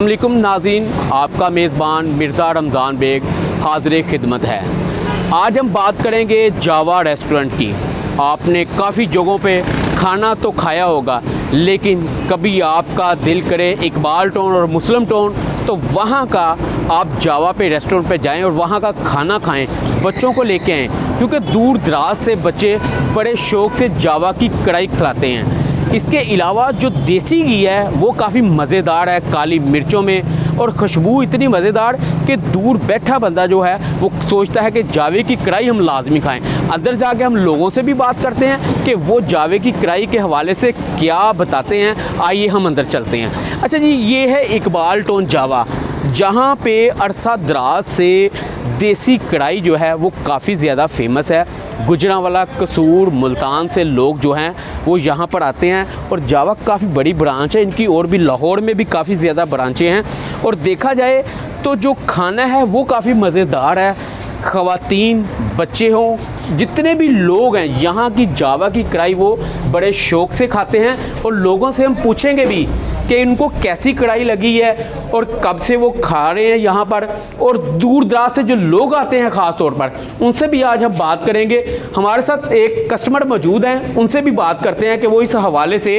अस्सलामुअलैकुम नाज़रीन, आपका मेज़बान मिर्ज़ा रमज़ान बेग हाज़िर खिदमत है। आज हम बात करेंगे जावा रेस्टोरेंट की। आपने काफ़ी जगहों पे खाना तो खाया होगा, लेकिन कभी आपका दिल करे इकबाल टाउन और मुस्लिम टाउन, तो वहाँ का आप जावा पे रेस्टोरेंट पे जाएं और वहाँ का खाना खाएं, बच्चों को लेके आएँ, क्योंकि दूर दराज से बच्चे बड़े शौक़ से जावा की कढ़ाई खिलाते हैं। इसके अलावा जो देसी घी है वो काफ़ी मज़ेदार है, काली मिर्चों में, और खुशबू इतनी मज़ेदार कि दूर बैठा बंदा जो है वो सोचता है कि जावे की कढ़ाई हम लाजमी खाएं। अंदर जाके हम लोगों से भी बात करते हैं कि वो जावे की कढ़ाई के हवाले से क्या बताते हैं। आइए हम अंदर चलते हैं। अच्छा जी, ये है इकबाल टाउन जावा, जहाँ पे अरसा दराज से देसी कढ़ाई जो है वो काफ़ी ज़्यादा फेमस है। गुजरांवाला, कसूर, मुल्तान से लोग जो हैं वो यहाँ पर आते हैं, और जावा काफ़ी बड़ी ब्रांच है इनकी, और भी लाहौर में भी काफ़ी ज़्यादा ब्रांचें हैं। और देखा जाए तो जो खाना है वो काफ़ी मज़ेदार है। ख़वातीन, बच्चे हों, जितने भी लोग हैं, यहाँ की जावा की कढ़ाई वो बड़े शौक़ से खाते हैं। और लोगों से हम पूछेंगे भी कि इनको कैसी कढ़ाई लगी है और कब से वो खा रहे हैं यहाँ पर, और दूर दराज से जो लोग आते हैं ख़ास तौर पर, उनसे भी आज हम बात करेंगे। हमारे साथ एक कस्टमर मौजूद हैं, उनसे भी बात करते हैं कि वो इस हवाले से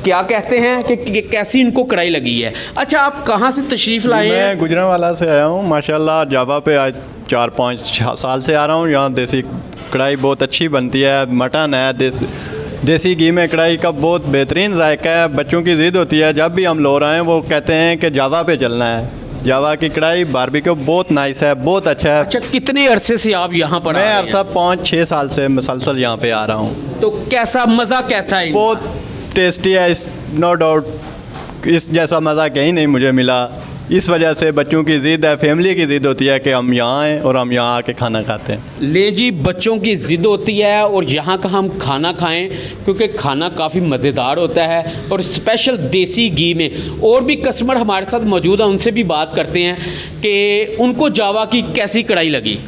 क्या कहते हैं कि कैसी इनको कढ़ाई लगी है। अच्छा, आप कहाँ से तशरीफ़ लाए हैं? मैं गुजरांवाला से आया हूँ। माशाल्लाह जावा पे आज 4-5 साल से आ रहा हूँ। यहाँ देसी कढ़ाई बहुत अच्छी बनती है। मटन है, देसी घी में कढ़ाई का बहुत बेहतरीन जायका है। बच्चों की ज़िद होती है, जब भी हम लोग आए वो कहते हैं कि जावा पे चलना है। जावा की कढ़ाई बारबेक्यू बहुत नाइस है, बहुत अच्छा है। अच्छा, कितने अरसे से आप यहाँ पर? मैं अरसा 5-6 साल से मुसलसल यहाँ पे आ रहा हूँ। तो कैसा मज़ा कैसा है? बहुत टेस्टी है, इस नो डाउट इस जैसा मज़ा कहीं नहीं मुझे मिला। इस वजह से बच्चों की ज़िद है, फैमिली की ज़िद होती है कि हम यहाँ आएँ और हम यहाँ आके खाना खाते हैं। ले जी, बच्चों की ज़िद होती है और यहाँ का हम खाना खाएं, क्योंकि खाना काफ़ी मज़ेदार होता है, और स्पेशल देसी घी में। और भी कस्टमर हमारे साथ मौजूद हैं, उनसे भी बात करते हैं कि उनको जावा की कैसी कढ़ाई लगी।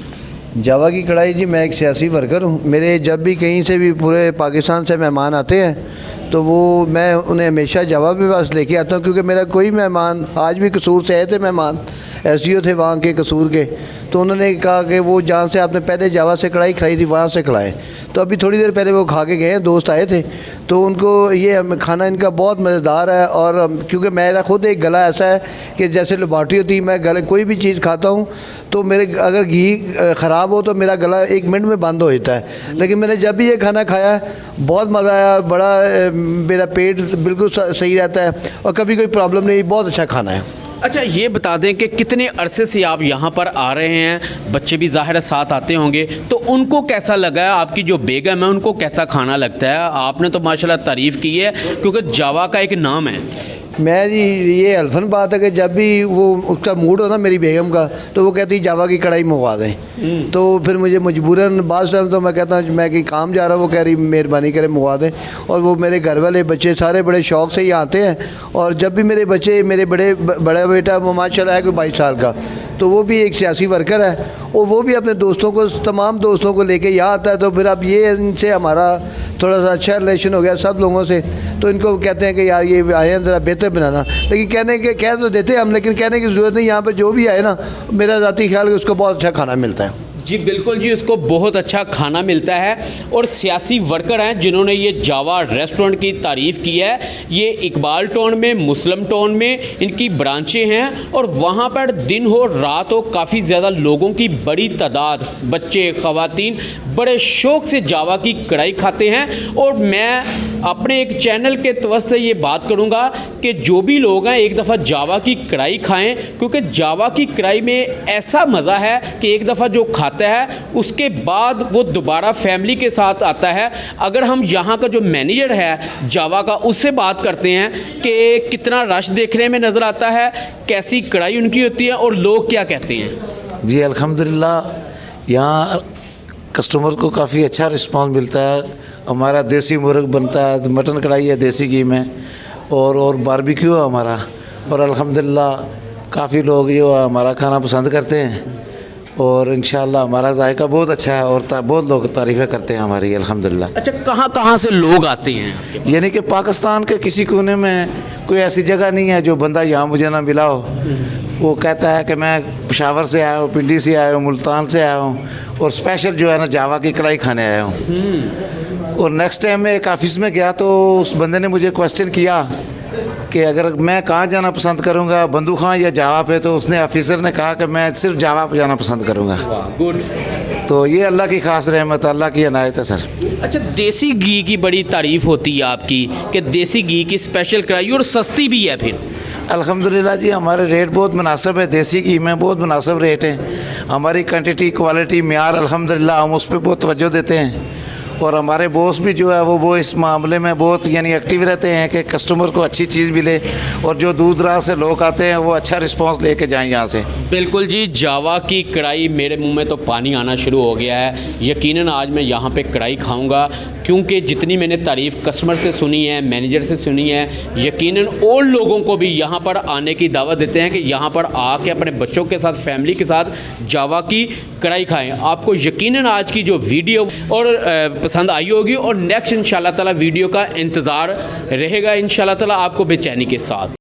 जावा की कढ़ाई जी, मैं एक सियासी वर्कर हूँ। मेरे जब भी कहीं से भी पूरे पाकिस्तान से मेहमान आते हैं तो वो मैं उन्हें हमेशा जावा पे पास लेके आता हूँ, क्योंकि मेरा कोई मेहमान, आज भी कसूर से आए थे मेहमान, SDO थे वहाँ के कसूर के, तो उन्होंने कहा कि वो जहाँ से आपने पहले जावा से कढ़ाई खिलाई थी वहाँ से खिलाएँ। तो अभी थोड़ी देर पहले वो खा के गए, दोस्त आए थे, तो उनको ये खाना इनका बहुत मज़ेदार है। और क्योंकि मेरा ख़ुद एक गला ऐसा है कि जैसे लेबॉर्ट्री होती है, मैं गले कोई भी चीज़ खाता हूँ तो मेरे अगर घी ख़राब हो तो मेरा गला 1 मिनट में बंद हो जाता है। लेकिन मैंने जब भी ये खाना खाया बहुत मज़ा आया, बड़ा मेरा पेट बिल्कुल सही रहता है और कभी कोई प्रॉब्लम नहीं, बहुत अच्छा खाना है। अच्छा, ये बता दें कि कितने अरसे से आप यहाँ पर आ रहे हैं? बच्चे भी ज़ाहिर है साथ आते होंगे, तो उनको कैसा लगा है? आपकी जो बेगम है उनको कैसा खाना लगता है? आपने तो माशाल्लाह तारीफ़ की है, क्योंकि जावा का एक नाम है। मैं जी, ये अल्फन बात है कि जब भी वो उसका मूड हो ना मेरी बेगम का, तो वो कहती जावा की कढ़ाई मंगवा दें। तो फिर मुझे मजबूरन बाज़ टाइम तो मैं कहता हूँ मैं कहीं काम जा रहा हूँ, वो कह रही मेहरबानी करें मंगवा दें। और वो मेरे घर वाले बच्चे सारे बड़े शौक़ से ही आते हैं। और जब भी मेरे बच्चे, मेरे बड़ा बेटा माशाल्लाह है कोई 22 साल का, तो वो भी एक सियासी वर्कर है, और वो भी अपने दोस्तों को, तमाम दोस्तों को लेके यहाँ आता है। तो फिर अब ये इनसे हमारा थोड़ा सा अच्छा रिलेशन हो गया सब लोगों से, तो इनको कहते हैं कि यार ये आए हैं ज़रा बेहतर बनाना। लेकिन कहने के कह तो देते हैं हम, लेकिन कहने की ज़रूरत नहीं। यहाँ पे जो भी आए ना, मेरा ज़ाती ख्याल है उसको बहुत अच्छा खाना मिलता है। जी बिल्कुल जी, उसको बहुत अच्छा खाना मिलता है। और सियासी वर्कर हैं जिन्होंने ये जावा रेस्टोरेंट की तारीफ़ की है। ये इकबाल टाउन में, मुस्लिम टाउन में इनकी ब्रांचें हैं, और वहाँ पर दिन हो रात हो काफ़ी ज़्यादा लोगों की बड़ी तादाद, बच्चे, ख़वातीन बड़े शौक़ से जावा की कढ़ाई खाते हैं। और मैं अपने एक चैनल के तवज्जो से ये बात करूँगा कि जो भी लोग हैं एक दफ़ा जावा की कढ़ाई खाएँ, क्योंकि जावा की कढ़ाई में ऐसा मज़ा है कि एक दफ़ा जो खाता है उसके बाद वो दोबारा फैमिली के साथ आता है। अगर हम यहाँ का जो मैनेजर है जावा का, उससे बात करते हैं कि कितना रश देखने में नज़र आता है, कैसी कढ़ाई उनकी होती है और लोग क्या कहते हैं। जी अल्हम्दुलिल्लाह, यहाँ कस्टमर को काफ़ी अच्छा रिस्पांस मिलता है। हमारा देसी मुर्ग बनता है, मटन कढ़ाई है देसी घी में, और बारबेक्यू है हमारा। और अल्हम्दुलिल्लाह काफ़ी लोग जो हमारा खाना पसंद करते हैं, और इंशाल्लाह हमारा जायका बहुत अच्छा है और बहुत लोग तारीफ़ें करते हैं हमारी अल्हम्दुलिल्लाह। अच्छा, कहाँ कहाँ से लोग आते हैं? यानी कि पाकिस्तान के किसी कोने में कोई ऐसी जगह नहीं है जो बंदा यहाँ मुझे ना मिला हो। वो कहता है कि मैं पेशावर से आया हूँ, पिंडी से आया हूँ, मुल्तान से आया हूँ और स्पेशल जो है ना जावा की कढ़ाई खाने आया हूँ। और नेक्स्ट टाइम मैं एक ऑफ़िस में गया तो उस बंदे ने मुझे क्वेश्चन किया कि अगर मैं कहाँ जाना पसंद करूँगा, बंदू खां या जावा पे, तो उसने ऑफिसर ने कहा कि मैं सिर्फ जावा पे जाना पसंद करूँगा। गुड। तो ये अल्लाह की ख़ास रहमत, अल्लाह की इनायत है सर। अच्छा, देसी घी की बड़ी तारीफ़ होती है आपकी कि देसी घी की स्पेशल कढ़ाई और सस्ती भी है फिर। अल्हम्दुलिल्लाह जी, हमारे रेट बहुत मुनासिब है, देसी घी में बहुत मुनासिब रेट है। हमारी क्वांटिटी, क्वालिटी, म्यार अल्हम्दुलिल्लाह हम उस पर बहुत तवज्जो देते हैं। और हमारे बॉस भी जो है वो इस मामले में बहुत यानी एक्टिव रहते हैं कि कस्टमर को अच्छी चीज़ मिले और जो दूर दराज से लोग आते हैं वो अच्छा रिस्पांस लेके जाएं यहाँ से। बिल्कुल जी, जावा की कढ़ाई, मेरे मुंह में तो पानी आना शुरू हो गया है। यकीनन आज मैं यहाँ पे कढ़ाई खाऊंगा क्योंकि जितनी मैंने तारीफ़ कस्टमर से सुनी है, मैनेजर से सुनी है, यकीनन और लोगों को भी यहाँ पर आने की दावत देते हैं कि यहाँ पर आके अपने बच्चों के साथ, फैमिली के साथ जावा की कढ़ाई खाएँ। आपको यकीनन आज की जो वीडियो और पसंद आई होगी और नेक्स्ट इंशाल्लाह ताला वीडियो का इंतज़ार रहेगा इंशाल्लाह ताला आपको बेचैनी के साथ।